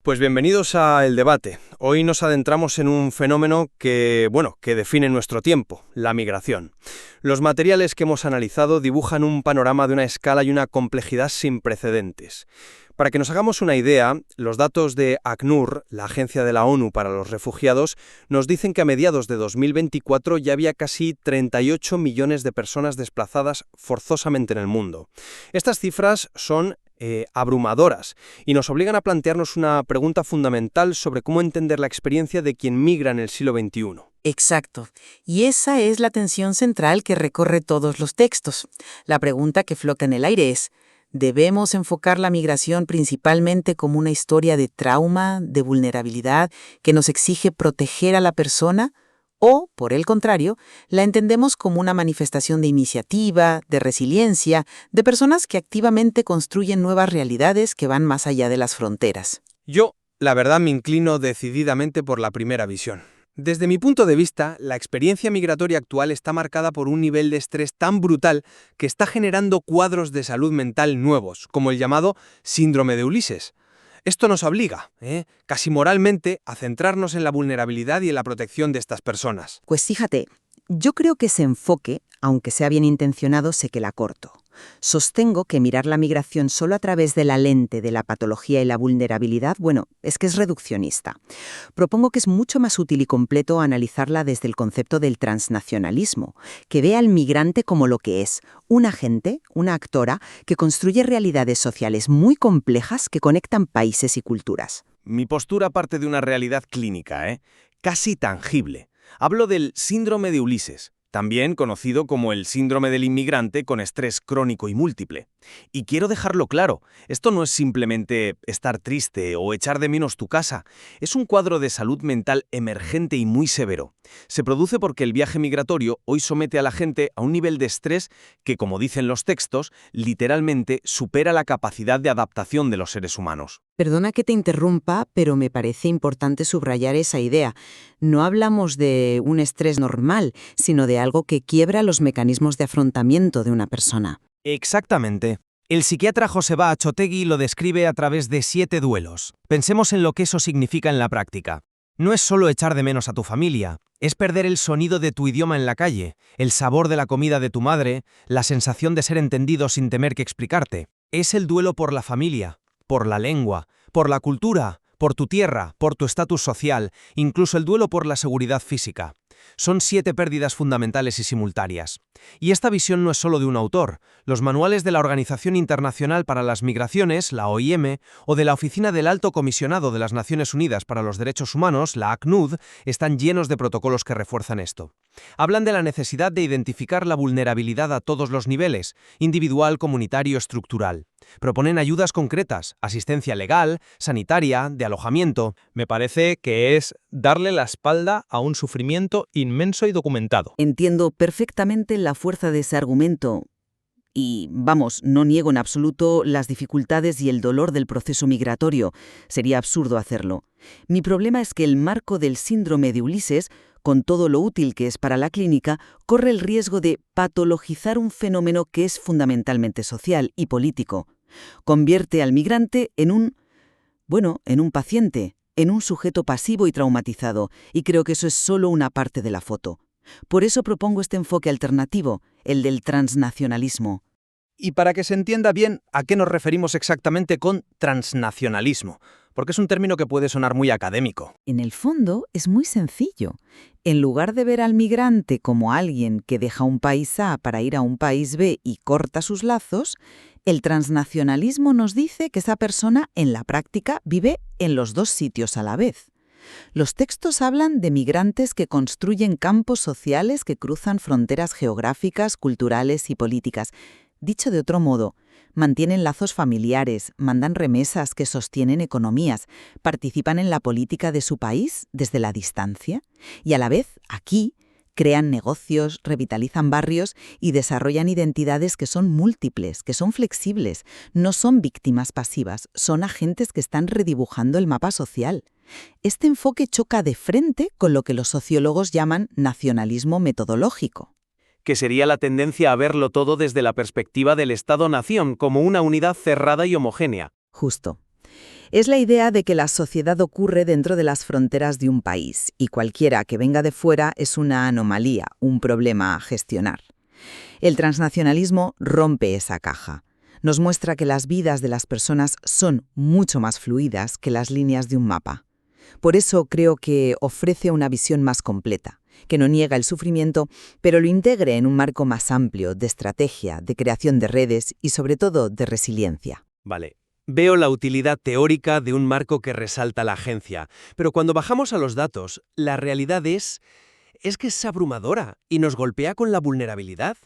Pues bienvenidos a El Debate. Hoy nos adentramos en un fenómeno que define nuestro tiempo, la migración. Los materiales que hemos analizado dibujan un panorama de una escala y una complejidad sin precedentes. Para que nos hagamos una idea, los datos de ACNUR, la Agencia de la ONU para los Refugiados, nos dicen que a mediados de 2024 ya había casi 38 millones de personas desplazadas forzosamente en el mundo. Estas cifras son abrumadoras y nos obligan a plantearnos una pregunta fundamental sobre cómo entender la experiencia de quien migra en el siglo XXI. Exacto. Y esa es la tensión central que recorre todos los textos. La pregunta que flota en el aire es: ¿debemos enfocar la migración principalmente como una historia de trauma, de vulnerabilidad, que nos exige proteger a la persona? O, por el contrario, la entendemos como una manifestación de iniciativa, de resiliencia, de personas que activamente construyen nuevas realidades que van más allá de las fronteras. Yo, la verdad, me inclino decididamente por la primera visión. Desde mi punto de vista, la experiencia migratoria actual está marcada por un nivel de estrés tan brutal que está generando cuadros de salud mental nuevos, como el llamado síndrome de Ulises. Esto nos obliga, casi moralmente, a centrarnos en la vulnerabilidad y en la protección de estas personas. Pues fíjate, yo creo que ese enfoque, aunque sea bien intencionado, se queda corto. Sostengo que mirar la migración solo a través de la lente de la patología y la vulnerabilidad, es que es reduccionista. Propongo que es mucho más útil y completo analizarla desde el concepto del transnacionalismo, que ve al migrante como lo que es, un agente, una actora, que construye realidades sociales muy complejas que conectan países y culturas. Mi postura parte de una realidad clínica, casi tangible. Hablo del síndrome de Ulises, también conocido como el síndrome del inmigrante con estrés crónico y múltiple. Y quiero dejarlo claro, esto no es simplemente estar triste o echar de menos tu casa, es un cuadro de salud mental emergente y muy severo. Se produce porque el viaje migratorio hoy somete a la gente a un nivel de estrés que, como dicen los textos, literalmente supera la capacidad de adaptación de los seres humanos. Perdona que te interrumpa, pero me parece importante subrayar esa idea. No hablamos de un estrés normal, sino de algo que quiebra los mecanismos de afrontamiento de una persona. Exactamente. El psiquiatra Joseba Achotegui lo describe a través de 7 duelos. Pensemos en lo que eso significa en la práctica. No es solo echar de menos a tu familia, es perder el sonido de tu idioma en la calle, el sabor de la comida de tu madre, la sensación de ser entendido sin temer que explicarte. Es el duelo por la familia, por la lengua, por la cultura, por tu tierra, por tu estatus social, incluso el duelo por la seguridad física. Son 7 pérdidas fundamentales y simultáneas. Y esta visión no es solo de un autor. Los manuales de la Organización Internacional para las Migraciones, la OIM, o de la Oficina del Alto Comisionado de las Naciones Unidas para los Derechos Humanos, la ACNUD, están llenos de protocolos que refuerzan esto. Hablan de la necesidad de identificar la vulnerabilidad a todos los niveles, individual, comunitario, estructural. Proponen ayudas concretas, asistencia legal, sanitaria, de alojamiento. Me parece que es darle la espalda a un sufrimiento inmenso y documentado. Entiendo perfectamente la fuerza de ese argumento y, no niego en absoluto las dificultades y el dolor del proceso migratorio. Sería absurdo hacerlo. Mi problema es que el marco del síndrome de Ulises, con todo lo útil que es para la clínica, corre el riesgo de patologizar un fenómeno que es fundamentalmente social y político. Convierte al migrante en un paciente, en un sujeto pasivo y traumatizado, y creo que eso es solo una parte de la foto. Por eso propongo este enfoque alternativo, el del transnacionalismo. Y para que se entienda bien a qué nos referimos exactamente con transnacionalismo, porque es un término que puede sonar muy académico. En el fondo es muy sencillo. En lugar de ver al migrante como alguien que deja un país A para ir a un país B y corta sus lazos, el transnacionalismo nos dice que esa persona en la práctica vive en los dos sitios a la vez. Los textos hablan de migrantes que construyen campos sociales que cruzan fronteras geográficas, culturales y políticas. Dicho de otro modo, mantienen lazos familiares, mandan remesas que sostienen economías, participan en la política de su país desde la distancia y a la vez, aquí, crean negocios, revitalizan barrios y desarrollan identidades que son múltiples, que son flexibles. No son víctimas pasivas, son agentes que están redibujando el mapa social. Este enfoque choca de frente con lo que los sociólogos llaman nacionalismo metodológico. Que sería la tendencia a verlo todo desde la perspectiva del Estado-nación como una unidad cerrada y homogénea. Justo. Es la idea de que la sociedad ocurre dentro de las fronteras de un país y cualquiera que venga de fuera es una anomalía, un problema a gestionar. El transnacionalismo rompe esa caja. Nos muestra que las vidas de las personas son mucho más fluidas que las líneas de un mapa. Por eso creo que ofrece una visión más completa, que no niega el sufrimiento, pero lo integre en un marco más amplio de estrategia, de creación de redes y sobre todo de resiliencia. Vale. Veo la utilidad teórica de un marco que resalta la agencia, pero cuando bajamos a los datos, la realidad es que es abrumadora y nos golpea con la vulnerabilidad.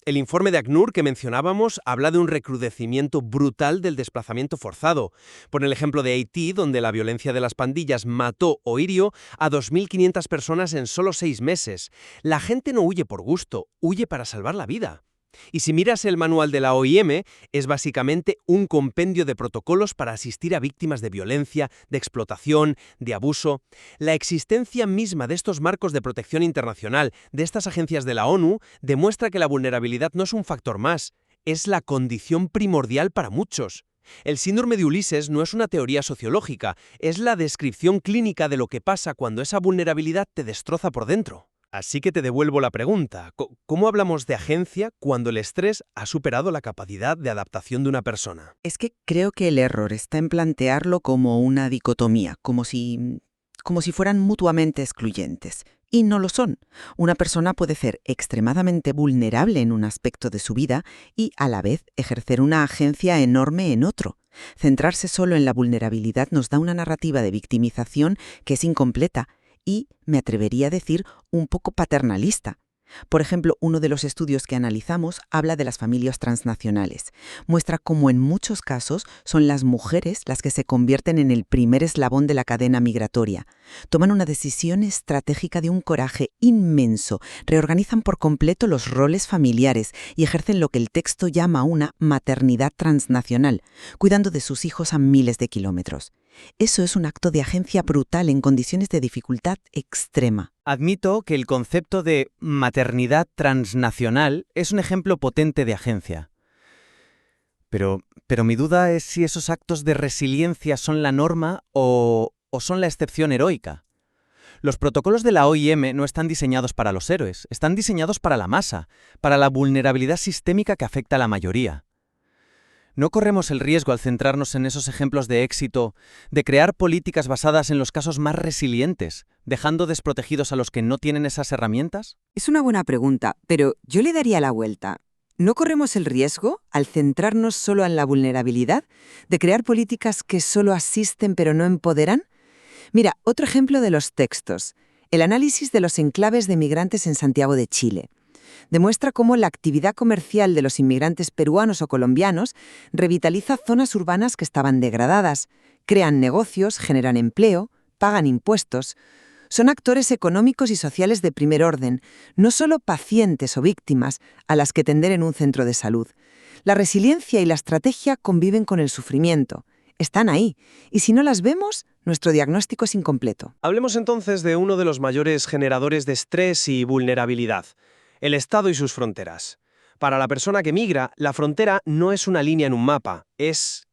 El informe de ACNUR que mencionábamos habla de un recrudecimiento brutal del desplazamiento forzado. Pone el ejemplo de Haití, donde la violencia de las pandillas mató o hirió a 2.500 personas en solo 6 meses. La gente no huye por gusto, huye para salvar la vida. Y si miras el manual de la OIM, es básicamente un compendio de protocolos para asistir a víctimas de violencia, de explotación, de abuso. La existencia misma de estos marcos de protección internacional, de estas agencias de la ONU, demuestra que la vulnerabilidad no es un factor más, es la condición primordial para muchos. El síndrome de Ulises no es una teoría sociológica, es la descripción clínica de lo que pasa cuando esa vulnerabilidad te destroza por dentro. Así que te devuelvo la pregunta. ¿Cómo hablamos de agencia cuando el estrés ha superado la capacidad de adaptación de una persona? Es que creo que el error está en plantearlo como una dicotomía, como si fueran mutuamente excluyentes. Y no lo son. Una persona puede ser extremadamente vulnerable en un aspecto de su vida y, a la vez, ejercer una agencia enorme en otro. Centrarse solo en la vulnerabilidad nos da una narrativa de victimización que es incompleta y, me atrevería a decir, un poco paternalista. Por ejemplo, uno de los estudios que analizamos habla de las familias transnacionales. Muestra cómo en muchos casos son las mujeres las que se convierten en el primer eslabón de la cadena migratoria. Toman una decisión estratégica de un coraje inmenso, reorganizan por completo los roles familiares y ejercen lo que el texto llama una maternidad transnacional, cuidando de sus hijos a miles de kilómetros. Eso es un acto de agencia brutal en condiciones de dificultad extrema. Admito que el concepto de maternidad transnacional es un ejemplo potente de agencia. Pero mi duda es si esos actos de resiliencia son la norma o son la excepción heroica. Los protocolos de la OIM no están diseñados para los héroes, están diseñados para la masa, para la vulnerabilidad sistémica que afecta a la mayoría. ¿No corremos el riesgo al centrarnos en esos ejemplos de éxito de crear políticas basadas en los casos más resilientes, dejando desprotegidos a los que no tienen esas herramientas? Es una buena pregunta, pero yo le daría la vuelta. ¿No corremos el riesgo, al centrarnos solo en la vulnerabilidad, de crear políticas que solo asisten pero no empoderan? Mira, otro ejemplo de los textos. El análisis de los enclaves de migrantes en Santiago de Chile. Demuestra cómo la actividad comercial de los inmigrantes peruanos o colombianos revitaliza zonas urbanas que estaban degradadas, crean negocios, generan empleo, pagan impuestos. Son actores económicos y sociales de primer orden, no solo pacientes o víctimas a las que tender en un centro de salud. La resiliencia y la estrategia conviven con el sufrimiento. Están ahí, y si no las vemos, nuestro diagnóstico es incompleto. Hablemos entonces de uno de los mayores generadores de estrés y vulnerabilidad: el Estado y sus fronteras. Para la persona que migra, la frontera no es una línea en un mapa, es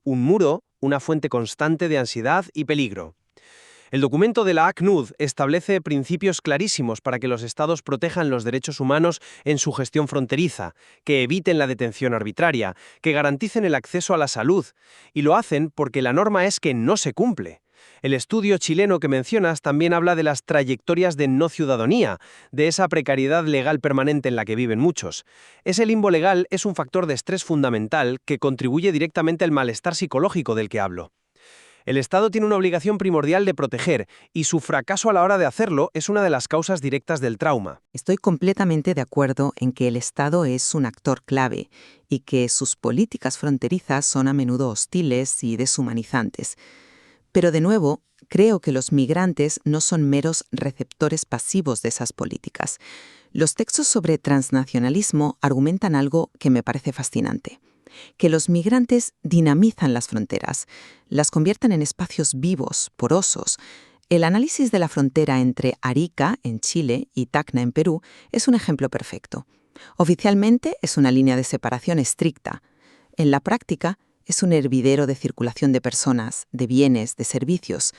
un muro, una fuente constante de ansiedad y peligro. El documento de la ACNUR establece principios clarísimos para que los estados protejan los derechos humanos en su gestión fronteriza, que eviten la detención arbitraria, que garanticen el acceso a la salud, y lo hacen porque la norma es que no se cumple. El estudio chileno que mencionas también habla de las trayectorias de no ciudadanía, de esa precariedad legal permanente en la que viven muchos. Ese limbo legal es un factor de estrés fundamental que contribuye directamente al malestar psicológico del que hablo. El Estado tiene una obligación primordial de proteger, y su fracaso a la hora de hacerlo es una de las causas directas del trauma. Estoy completamente de acuerdo en que el Estado es un actor clave y que sus políticas fronterizas son a menudo hostiles y deshumanizantes. Pero de nuevo, creo que los migrantes no son meros receptores pasivos de esas políticas. Los textos sobre transnacionalismo argumentan algo que me parece fascinante: que los migrantes dinamizan las fronteras, las convierten en espacios vivos, porosos. El análisis de la frontera entre Arica, en Chile, y Tacna, en Perú, es un ejemplo perfecto. Oficialmente es una línea de separación estricta. En la práctica, Es un hervidero de circulación de personas, de bienes, de servicios.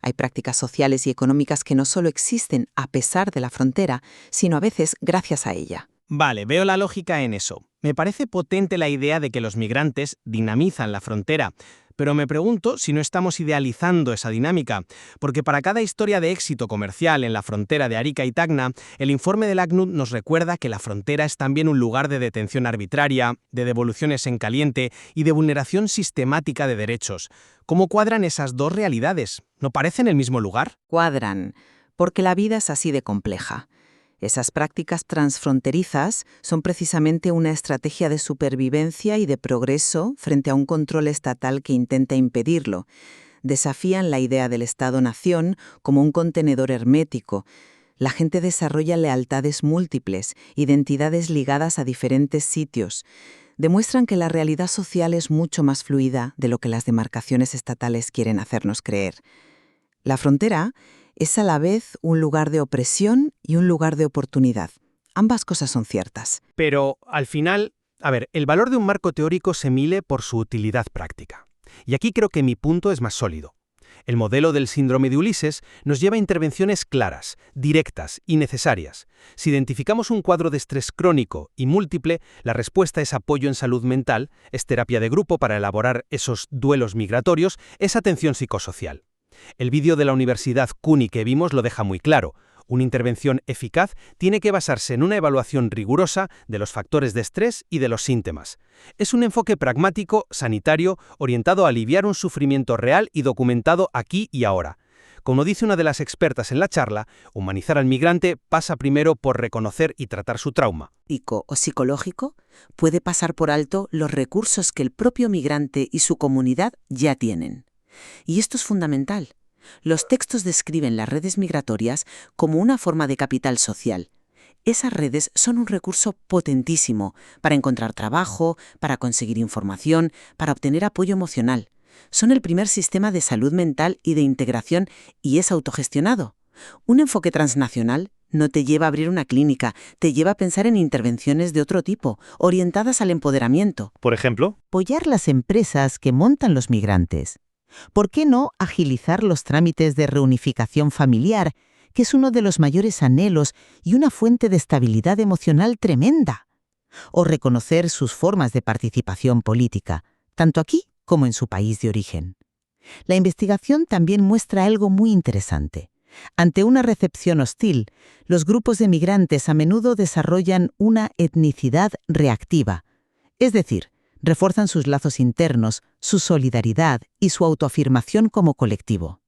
Hay prácticas sociales y económicas que no solo existen a pesar de la frontera, sino a veces gracias a ella. Vale, veo la lógica en eso. Me parece potente la idea de que los migrantes dinamizan la frontera, pero me pregunto si no estamos idealizando esa dinámica, porque para cada historia de éxito comercial en la frontera de Arica y Tacna, el informe del ACNUR nos recuerda que la frontera es también un lugar de detención arbitraria, de devoluciones en caliente y de vulneración sistemática de derechos. ¿Cómo cuadran esas dos realidades? ¿No parecen el mismo lugar? Cuadran, porque la vida es así de compleja. Esas prácticas transfronterizas son precisamente una estrategia de supervivencia y de progreso frente a un control estatal que intenta impedirlo. Desafían la idea del Estado-nación como un contenedor hermético. La gente desarrolla lealtades múltiples, identidades ligadas a diferentes sitios. Demuestran que la realidad social es mucho más fluida de lo que las demarcaciones estatales quieren hacernos creer. La frontera es a la vez un lugar de opresión y un lugar de oportunidad. Ambas cosas son ciertas. Pero, al final, el valor de un marco teórico se mide por su utilidad práctica. Y aquí creo que mi punto es más sólido. El modelo del síndrome de Ulises nos lleva a intervenciones claras, directas y necesarias. Si identificamos un cuadro de estrés crónico y múltiple, la respuesta es apoyo en salud mental, es terapia de grupo para elaborar esos duelos migratorios, es atención psicosocial. El vídeo de la Universidad CUNY que vimos lo deja muy claro. Una intervención eficaz tiene que basarse en una evaluación rigurosa de los factores de estrés y de los síntomas. Es un enfoque pragmático, sanitario, orientado a aliviar un sufrimiento real y documentado aquí y ahora. Como dice una de las expertas en la charla, humanizar al migrante pasa primero por reconocer y tratar su trauma. O psicológico puede pasar por alto los recursos que el propio migrante y su comunidad ya tienen. Y esto es fundamental. Los textos describen las redes migratorias como una forma de capital social. Esas redes son un recurso potentísimo para encontrar trabajo, para conseguir información, para obtener apoyo emocional. Son el primer sistema de salud mental y de integración y es autogestionado. Un enfoque transnacional no te lleva a abrir una clínica, te lleva a pensar en intervenciones de otro tipo, orientadas al empoderamiento. Por ejemplo, Apoyar las empresas que montan los migrantes. ¿Por qué no agilizar los trámites de reunificación familiar, que es uno de los mayores anhelos y una fuente de estabilidad emocional tremenda? O reconocer sus formas de participación política, tanto aquí como en su país de origen. La investigación también muestra algo muy interesante. Ante una recepción hostil, los grupos de migrantes a menudo desarrollan una etnicidad reactiva, es decir, refuerzan sus lazos internos, su solidaridad y su autoafirmación como colectivo.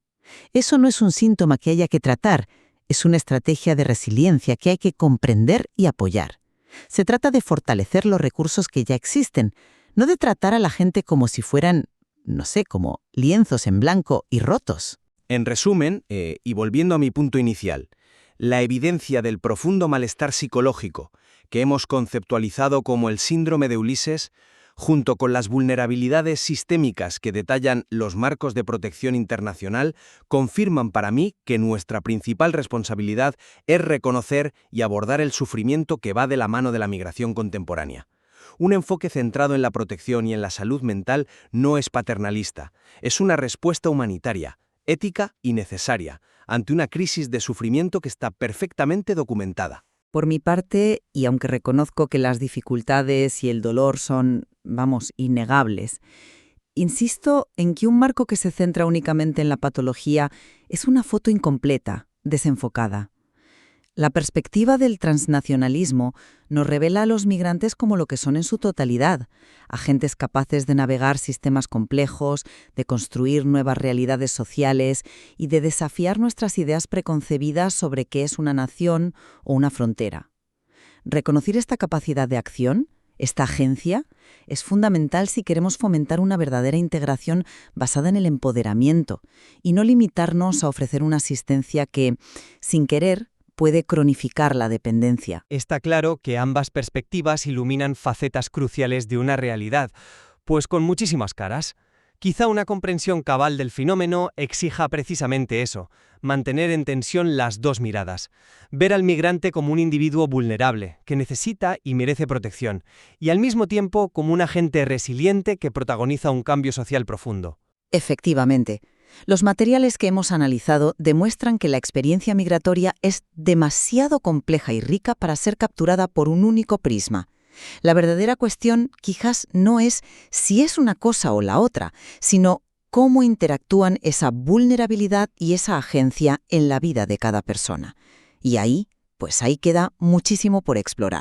Eso no es un síntoma que haya que tratar, es una estrategia de resiliencia que hay que comprender y apoyar. Se trata de fortalecer los recursos que ya existen, no de tratar a la gente como si fueran, como lienzos en blanco y rotos. en resumen, y volviendo a mi punto inicial, la evidencia del profundo malestar psicológico que hemos conceptualizado como el síndrome de Ulises, junto con las vulnerabilidades sistémicas que detallan los marcos de protección internacional, confirman para mí que nuestra principal responsabilidad es reconocer y abordar el sufrimiento que va de la mano de la migración contemporánea. Un enfoque centrado en la protección y en la salud mental no es paternalista, es una respuesta humanitaria, ética y necesaria, ante una crisis de sufrimiento que está perfectamente documentada. Por mi parte, y aunque reconozco que las dificultades y el dolor son, innegables, insisto en que un marco que se centra únicamente en la patología es una foto incompleta, desenfocada. La perspectiva del transnacionalismo nos revela a los migrantes como lo que son en su totalidad, agentes capaces de navegar sistemas complejos, de construir nuevas realidades sociales y de desafiar nuestras ideas preconcebidas sobre qué es una nación o una frontera. Reconocer esta capacidad de acción, esta agencia, es fundamental si queremos fomentar una verdadera integración basada en el empoderamiento y no limitarnos a ofrecer una asistencia que, sin querer, puede cronificar la dependencia. Está claro que ambas perspectivas iluminan facetas cruciales de una realidad, pues con muchísimas caras. Quizá una comprensión cabal del fenómeno exija precisamente eso, mantener en tensión las dos miradas, ver al migrante como un individuo vulnerable, que necesita y merece protección, y al mismo tiempo como un agente resiliente que protagoniza un cambio social profundo. Efectivamente. Los materiales que hemos analizado demuestran que la experiencia migratoria es demasiado compleja y rica para ser capturada por un único prisma. La verdadera cuestión quizás no es si es una cosa o la otra, sino cómo interactúan esa vulnerabilidad y esa agencia en la vida de cada persona. Y ahí, pues ahí queda muchísimo por explorar.